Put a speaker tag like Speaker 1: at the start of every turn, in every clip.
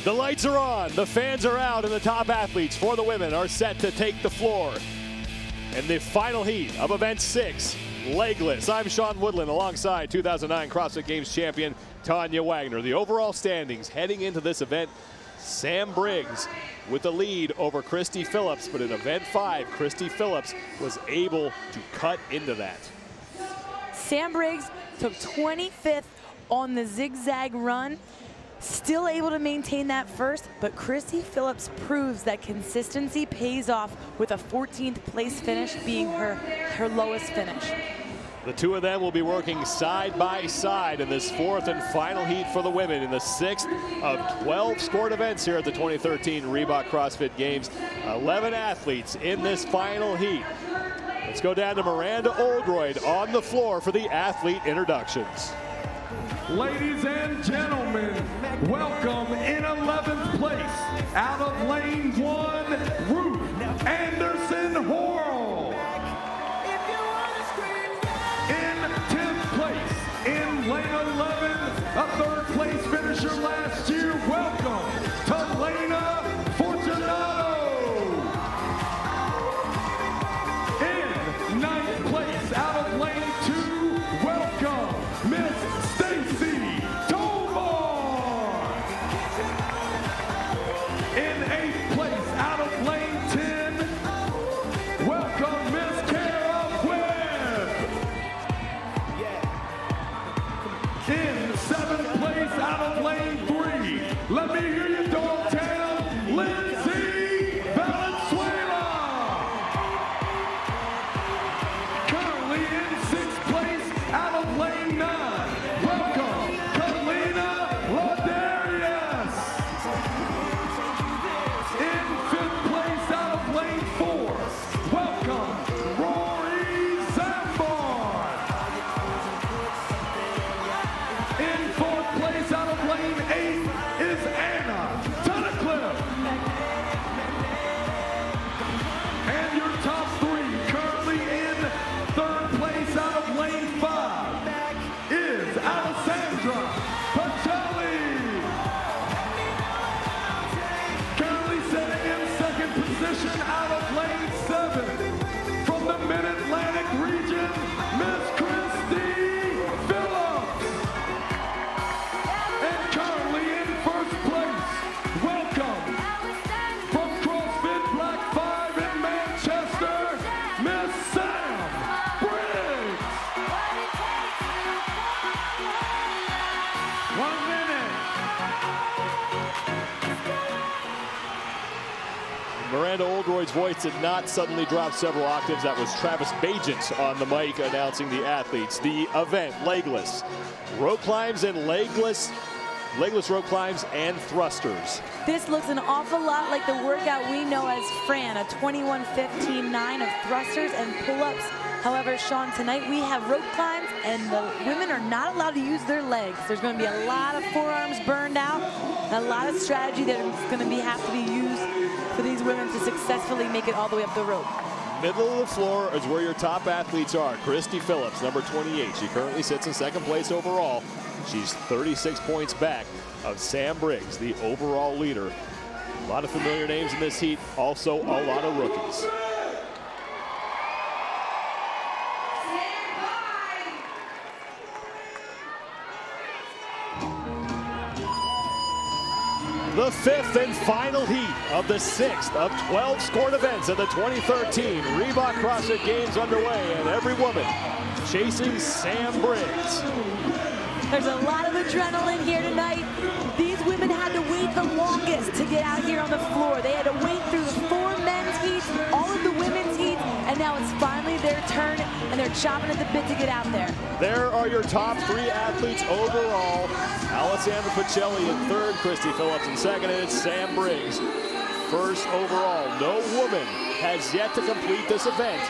Speaker 1: The lights are on, the fans are out, and the top athletes for the women are set to take the floor. In the final heat of event 6, Legless. I'm Sean Woodland alongside 2009 CrossFit Games champion Tanya Wagner. The overall standings heading into this event, Sam Briggs with the lead over Christy Phillips, but in event 5, Christy Phillips was able to cut into that.
Speaker 2: Sam Briggs took 25th on the zigzag run, still able to maintain that first, but Christy Phillips proves that consistency pays off with a 14th place finish being her lowest finish.
Speaker 1: The two of them will be working side by side in this 4th and final heat for the women in the 6th of 12 scored events here at the 2013 Reebok CrossFit Games. 11 athletes in this final heat. Let's go down to Miranda Oldroyd on the floor for the athlete introductions.
Speaker 3: Ladies and gentlemen, welcome in 11th place, out of lane 1, Ruth Anderson-Horrell. In 10th place, in lane 11, a 3rd place finisher last year, welcome to Lena Fortunato. In 9th place, out of lane 2, welcome Miss in 8th place, out of lane 10, welcome Miss Kara Webb. In 7th place, out of lane 3, let me hear you, Dogtown, Lindsay Valenzuela. Currently in 6th place, out of lane 9, welcome Kalina Ladarius. In 5th place, out of lane 4, welcome Rory Zambar. In 4th place, out of lane 8, is Anna Tunnicliffe. And your top 3, currently in 3rd place, out of lane 5, is Alessandra Pacelli. Currently sitting in 2nd position, out of lane 7, from the Mid-Atlantic region, Miss Christy Phillips. And currently in 1st place, welcome from CrossFit Black 5 in Manchester, Miss Sam Briggs. 1 minute.
Speaker 1: Miranda Oldroyd's voice did not suddenly drop several octaves. That was Travis Bajent on the mic announcing the athletes. The event, Legless. Rope climbs and legless rope climbs and thrusters.
Speaker 2: This looks an awful lot like the workout we know as Fran, a 21-15-9 of thrusters and pull-ups. However, Sean, tonight we have rope climbs and the women are not allowed to use their legs. There's going to be a lot of forearms burned out, and a lot of strategy that's going to have to be used for these women to successfully make it all the way up the rope.
Speaker 1: Middle of the floor is where your top athletes are. Christy Phillips, number 28. She currently sits in 2nd place overall. She's 36 points back of Sam Briggs, the overall leader. A lot of familiar names in this heat, also a lot of rookies. The 5th and final heat of the 6th of 12 scored events of the 2013 Reebok CrossFit Games underway, and every woman chasing Sam Briggs.
Speaker 2: There's a lot of adrenaline here tonight. These women had to wait the longest to get out here on the floor. They had to wait through the 4 men's heats, all of the women's heats, and now it's finally their turn, and they're chomping at the bit to get out there.
Speaker 1: There are your top 3 athletes overall. Alessandra Pacelli in 3rd, Christy Phillips in 2nd, and it's Sam Briggs 1st overall. No woman has yet to complete this event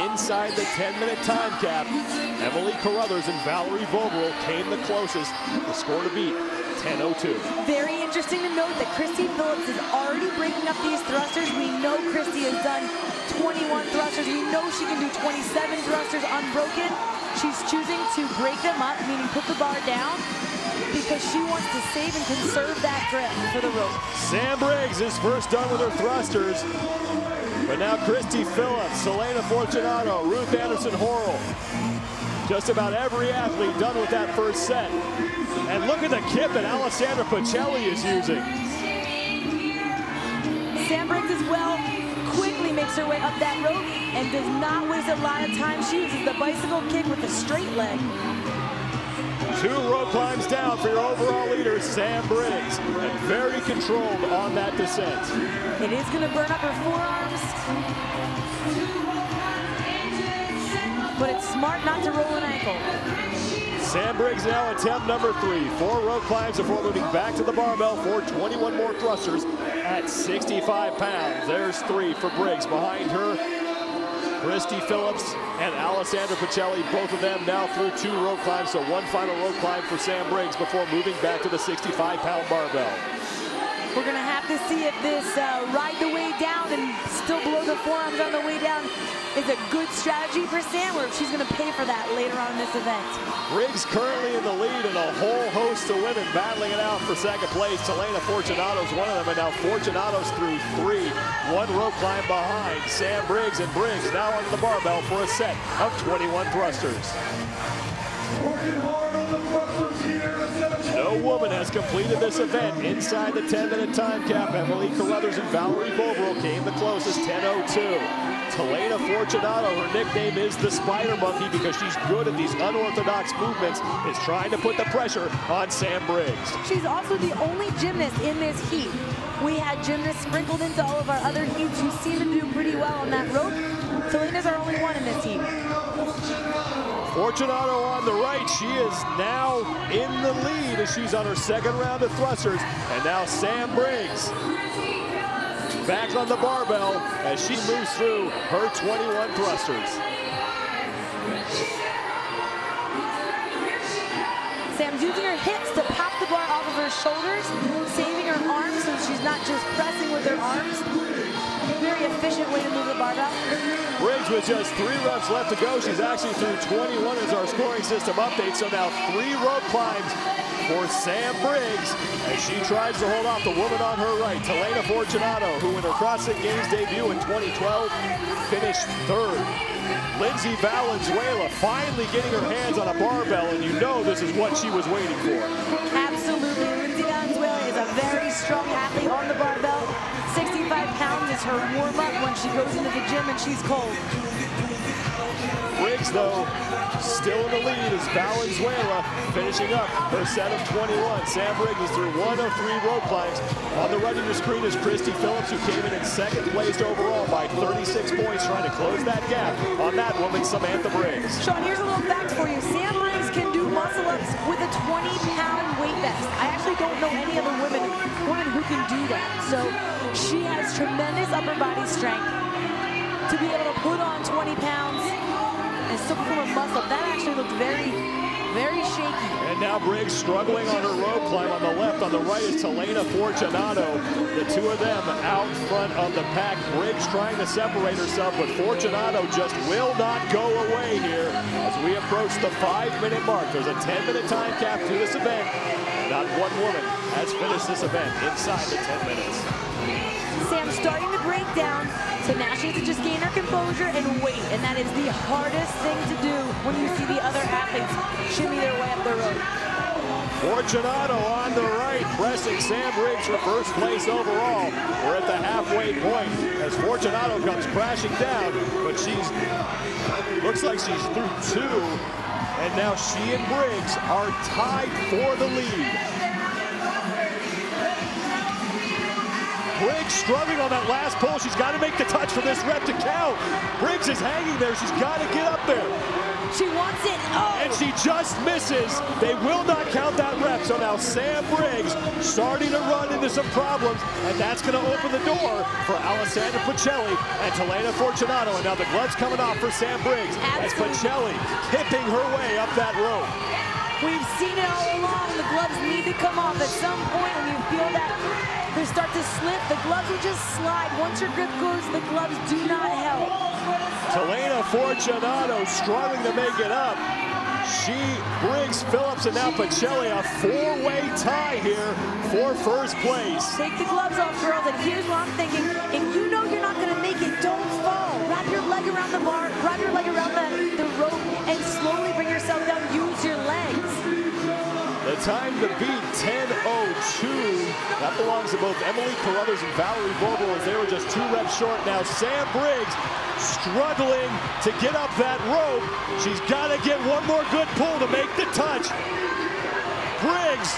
Speaker 1: inside the 10-minute time cap. Emily Carruthers and Valerie Vogel came the closest. The score to beat, 10:02.
Speaker 2: Very interesting to note that Christy Phillips is already breaking up these thrusters. We know Christy has done 21 thrusters. We know she can do 27 thrusters unbroken. She's choosing to break them up, meaning put the bar down, because she wants to save and conserve that grip for the rope.
Speaker 1: Sam Briggs is first done with her thrusters. But now Christy Phillips, Selena Fortunato, Ruth Anderson Horrell. Just about every athlete done with that first set. And look at the kip that Alessandra Pacelli is using.
Speaker 2: Sam Briggs as well quickly makes her way up that rope and does not waste a lot of time. She uses the bicycle kick with a straight leg.
Speaker 1: 2 rope climbs down for your overall leader, Sam Briggs, and very controlled on that descent.
Speaker 2: It is going to burn up her forearms, but it's smart not to roll an ankle.
Speaker 1: Sam Briggs now attempt number 3. 4 rope climbs before moving back to the barbell for 21 more thrusters at 65 pounds. There's 3 for Briggs. Behind her, Christy Phillips and Alessandra Pacelli, both of them now through 2 rope climbs, so 1 final rope climb for Sam Briggs before moving back to the 65-pound barbell.
Speaker 2: We're going to have to see if this ride the way down and still blow the forearms on the way down is a good strategy for Sam, or if she's going to pay for that later on in this event.
Speaker 1: Briggs currently in the lead, and a whole host of women battling it out for second place. Selena Fortunato's one of them, and now Fortunato's through 3. 1 rope climb behind Sam Briggs, and Briggs now onto the barbell for a set of 21 thrusters. No woman has completed this event inside the 10-minute time cap. Emily Carruthers and Valerie Bovril came the closest, 10:02. Selena Fortunato, her nickname is the Spider Monkey because she's good at these unorthodox movements, is trying to put the pressure on Sam Briggs.
Speaker 2: She's also the only gymnast in this heat. We had gymnasts sprinkled into all of our other heats who seem to do pretty well on that rope. Selena's our only one in this heat.
Speaker 1: Fortunato on the right, she is now in the lead as she's on her 2nd round of thrusters. And now Sam Briggs back on the barbell as she moves through her 21 thrusters.
Speaker 2: Sam's using her hips to pop the bar off of her shoulders, saving her arms so she's not just pressing with her arms. Very efficient way to move the barbell.
Speaker 1: Briggs with just 3 reps left to go. She's actually through 21 as our scoring system updates. So now 3 rope climbs for Sam Briggs as she tries to hold off the woman on her right, Selena Fortunato, who in her CrossFit Games debut in 2012 finished 3rd. Lindsay Valenzuela finally getting her hands on a barbell, and you know this is what she was waiting for.
Speaker 2: Absolutely. Lindsay Valenzuela is a very strong athlete on the barbell. 65 pounds is her warm-up when she goes into the gym and she's cold.
Speaker 1: Briggs, though, still in the lead as Valenzuela finishing up her set of 21. Sam Briggs is through 1 of 3 rope climbs. On the right of your screen is Christy Phillips, who came in 2nd place overall by 36 points, trying to close that gap on that woman, Samantha Briggs.
Speaker 2: Sean, here's a little fact for you. Sam Briggs can do muscle-ups with a 20-pound weight vest. I actually don't know any other women who can do that. So she has tremendous upper body strength to be able to put on 20 pounds and still perform a muscle. That actually looked very, very shaky.
Speaker 1: And now Briggs struggling on her rope climb on the left. On the right is Selena Fortunato. The 2 of them out front of the pack. Briggs trying to separate herself, but Fortunato just will not go away here as we approach the 5-minute mark. There's a 10-minute time cap to this event. Not one woman has finished this event inside the 10 minutes.
Speaker 2: Sam's starting to break down, so now she has to just gain her composure and wait, and that is the hardest thing to do when you see the other athletes shimmy their way up the rope.
Speaker 1: Fortunato on the right, pressing Sam Briggs for 1st place overall. We're at the halfway point as Fortunato comes crashing down, but looks like she's through 2, and now she and Briggs are tied for the lead. Briggs struggling on that last pull. She's got to make the touch for this rep to count. Briggs is hanging there. She's got to get up there.
Speaker 2: She wants it. Oh!
Speaker 1: And she just misses. They will not count that rep. So now Sam Briggs starting to run into some problems, and that's going to open the door for Alessandra Pacelli and Selena Fortunato. And now the gloves coming off for Sam Briggs as Pacelli kipping her way up that rope.
Speaker 2: We've seen it all along. The gloves need to come off at some point when you feel that they start to slip. The gloves will just slide. Once your grip goes, the gloves do not help.
Speaker 1: Selena Fortunato struggling to make it up. Briggs, Phillips, and now Pacelli, a four-way tie here for first place.
Speaker 2: Take the gloves off, girls, and here's what I'm thinking. If you know you're not going to make it, don't fall. Wrap your leg around the bar, wrap your leg around the rope, and slowly bring yourself down. Use your legs.
Speaker 1: The time to beat, 10:02. That belongs to both Emily Carruthers and Valerie Vogel, as they were just 2 reps short. Now Sam Briggs struggling to get up that rope. She's got to get one more good pull to make the touch. Briggs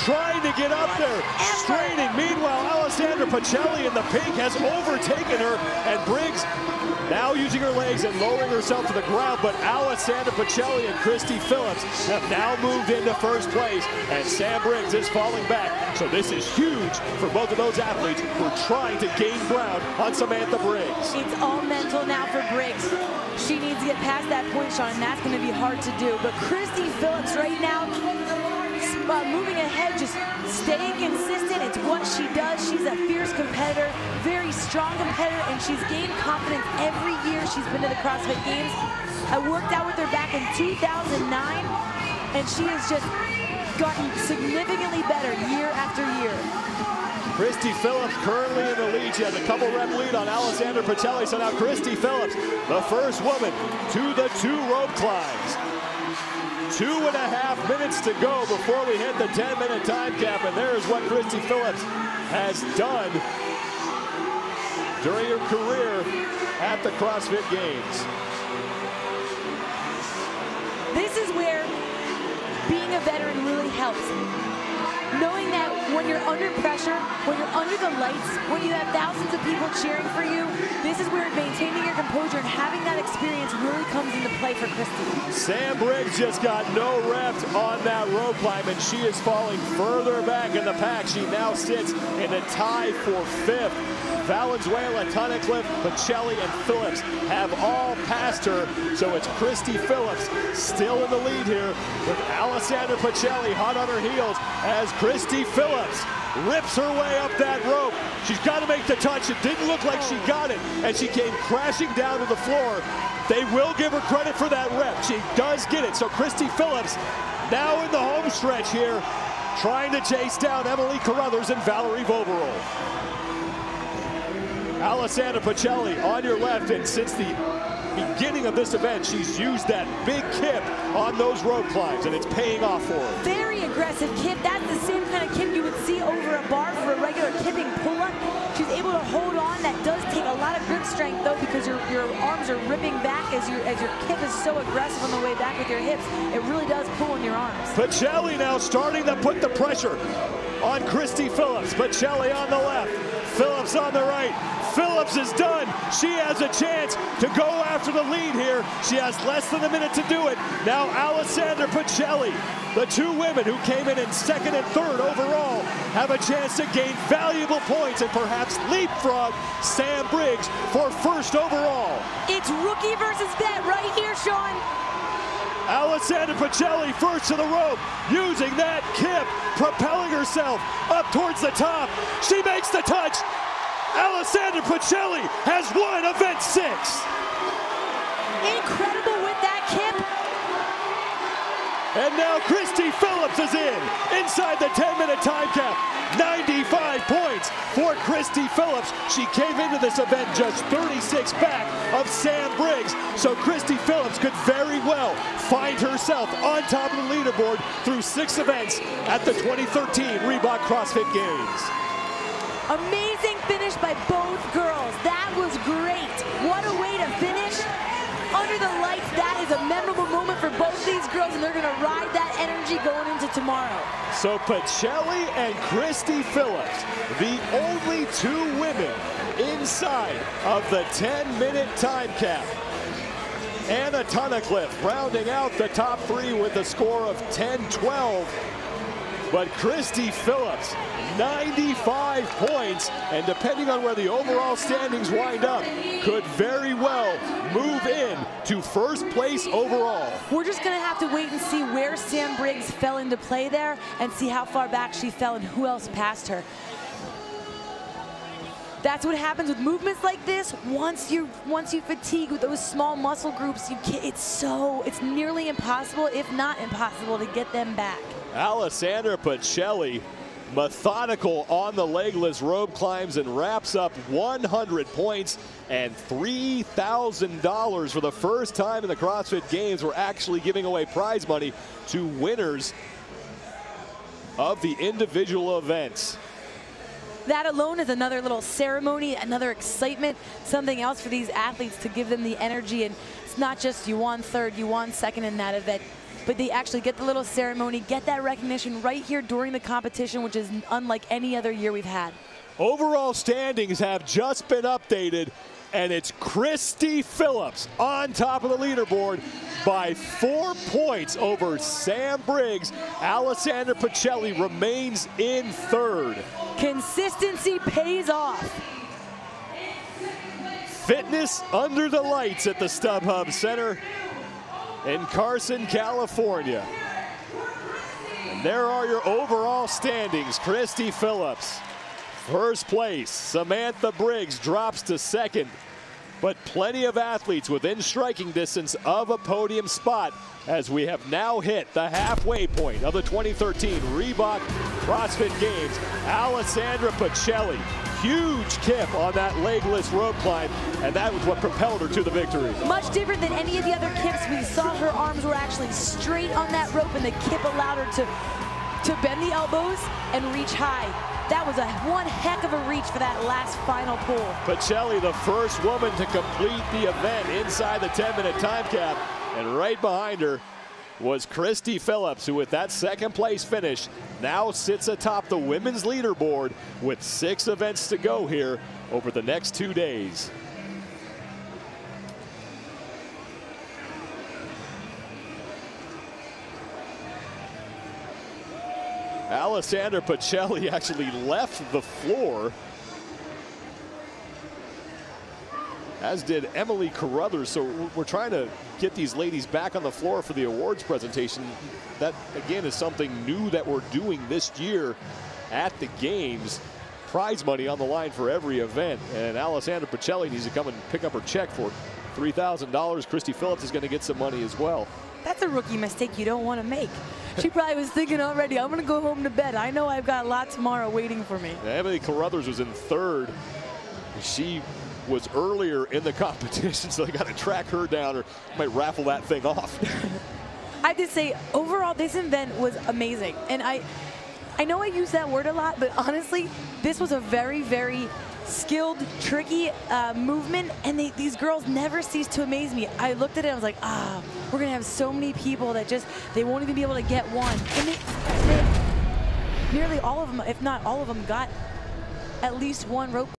Speaker 1: trying to get up there, straining. Meanwhile, Alessandra Pacelli in the pink has overtaken her, and Briggs now using her legs and lowering herself to the ground, but Alessandra Pacelli and Christy Phillips have now moved into first place, and Sam Briggs is falling back. So this is huge for both of those athletes who are trying to gain ground on Samantha Briggs.
Speaker 2: It's all mental now for Briggs. She needs to get past that point, Sean, and that's going to be hard to do. But Christy Phillips right now, moving ahead, just staying consistent. It's what she does. She's a fierce competitor, very strong competitor, and she's gained confidence every year she's been to the CrossFit Games. I worked out with her back in 2009, and she has just gotten significantly better year after year.
Speaker 1: Christy Phillips currently in the lead. She has a couple rep lead on Alessandra Pacelli. So now Christy Phillips, the first woman to the 2 rope climbs. 2.5 minutes to go before we hit the 10-minute time cap, and there's what Christy Phillips has done during her career at the CrossFit Games.
Speaker 2: This is where being a veteran really helps. Knowing that when you're under pressure, when you're under the lights, when you have thousands of people cheering for you, this is where maintaining your composure and having that experience really comes into play for Christy. Sam
Speaker 1: Briggs just got no reps on that rope climb, and she is falling further back in the pack. She now sits in a tie for 5th. Valenzuela, Tunnicliffe, Pacelli, and Phillips have all passed her, so it's Christy Phillips still in the lead here, with Alessandra Pacelli hot on her heels as Christy Phillips rips her way up that rope. She's got to make the touch. It didn't look like she got it, and she came crashing down to the floor. They will give her credit for that rep. She does get it, so Christy Phillips now in the home stretch here, trying to chase down Emily Carruthers and Valerie Vogel. Alessandra Pacelli on your left, and since the beginning of this event, she's used that big kip on those rope climbs, and it's paying off for her.
Speaker 2: Very aggressive kip. That's the same kind of kip you would see over a bar for a regular kipping pull-up. She's able to hold on. That does take a lot of grip strength, though, because your arms are ripping back as your kip is so aggressive on the way back with your hips. It really does pull on your arms.
Speaker 1: Pacelli now starting to put the pressure on Christy Phillips. Pacelli on the left, Phillips on the right. Phillips is done. She has a chance to go after the lead here. She has less than a minute to do it. Now Alessandra Pacelli, the 2 women who came in 2nd and 3rd overall, have a chance to gain valuable points and perhaps leapfrog Sam Briggs for 1st overall.
Speaker 2: It's rookie versus vet right here, Sean.
Speaker 1: Alessandra Pacelli first to the rope, using that kip, propelling herself up towards the top. She makes the touch. Alessandra Pacelli has won event 6.
Speaker 2: Incredible with that kip.
Speaker 1: And now Christy Phillips is inside the 10-minute time cap. 95 points for Christy Phillips. She came into this event just 36 back of Sam Briggs. So Christy Phillips could very well find herself on top of the leaderboard through 6 events at the 2013 Reebok CrossFit Games.
Speaker 2: Amazing finish by both girls. That was great. What a way to finish. Under the lights, that is a memorable moment for both these girls, and they're going to ride that energy going into tomorrow.
Speaker 1: So Pacelli and Christy Phillips, the only 2 women inside of the 10-minute time cap. Anna Tunnicliffe rounding out the top 3 with a score of 10-12. But Christy Phillips, 95 points, and depending on where the overall standings wind up, could very well move in to 1st place overall.
Speaker 2: We're just going to have to wait and see where Sam Briggs fell into play there and see how far back she fell and who else passed her. That's what happens with movements like this. Once you fatigue with those small muscle groups, it's nearly impossible, if not impossible, to get them back.
Speaker 1: Alessandra Pacelli, methodical on the legless rope climbs, and wraps up 100 points and $3,000 for the first time in the CrossFit Games. We're actually giving away prize money to winners of the individual events.
Speaker 2: That alone is another little ceremony, another excitement, something else for these athletes to give them the energy. And it's not just you won third, you won second in that event, but they actually get the little ceremony, get that recognition right here during the competition, which is unlike any other year we've had.
Speaker 1: Overall standings have just been updated, and it's Christy Phillips on top of the leaderboard by 4 points over Sam Briggs. Alessandra Pacelli remains in third.
Speaker 2: Consistency pays off.
Speaker 1: Fitness under the lights at the StubHub Center in Carson, California. And there are your overall standings. Christy Phillips, first place. Samantha Briggs drops to second. But plenty of athletes within striking distance of a podium spot, as we have now hit the halfway point of the 2013 Reebok CrossFit Games. Alessandra Pacelli, huge kip on that legless rope climb, and that was what propelled her to the victory.
Speaker 2: Much different than any of the other kips. We saw her arms were actually straight on that rope, and the kip allowed her to bend the elbows and reach high. That was one heck of a reach for that last final pull.
Speaker 1: Pacelli, the first woman to complete the event inside the 10-minute time cap. And right behind her was Christy Phillips, who with that second place finish now sits atop the women's leaderboard with 6 events to go here over the next 2 days. Alessandra Pacelli actually left the floor, as did Emily Carruthers. So we're trying to get these ladies back on the floor for the awards presentation. That, again, is something new that we're doing this year at the Games. Prize money on the line for every event. And Alessandra Pacelli needs to come and pick up her check for $3,000. Christy Phillips is going to get some money as well.
Speaker 2: That's a rookie mistake you don't want to make. She probably was thinking already, I'm going to go home to bed. I know I've got a lot tomorrow waiting for me.
Speaker 1: Emily Carruthers was in third. She was earlier in the competition, so they got to track her down or might raffle that thing off.
Speaker 2: I have to say, overall, this event was amazing. And I know I use that word a lot, but honestly, this was a very, very skilled, tricky movement, and these girls never cease to amaze me. I looked at it, I was like, we're gonna have so many people that they won't even be able to get one. And nearly all of them, if not all of them, got at least one rope.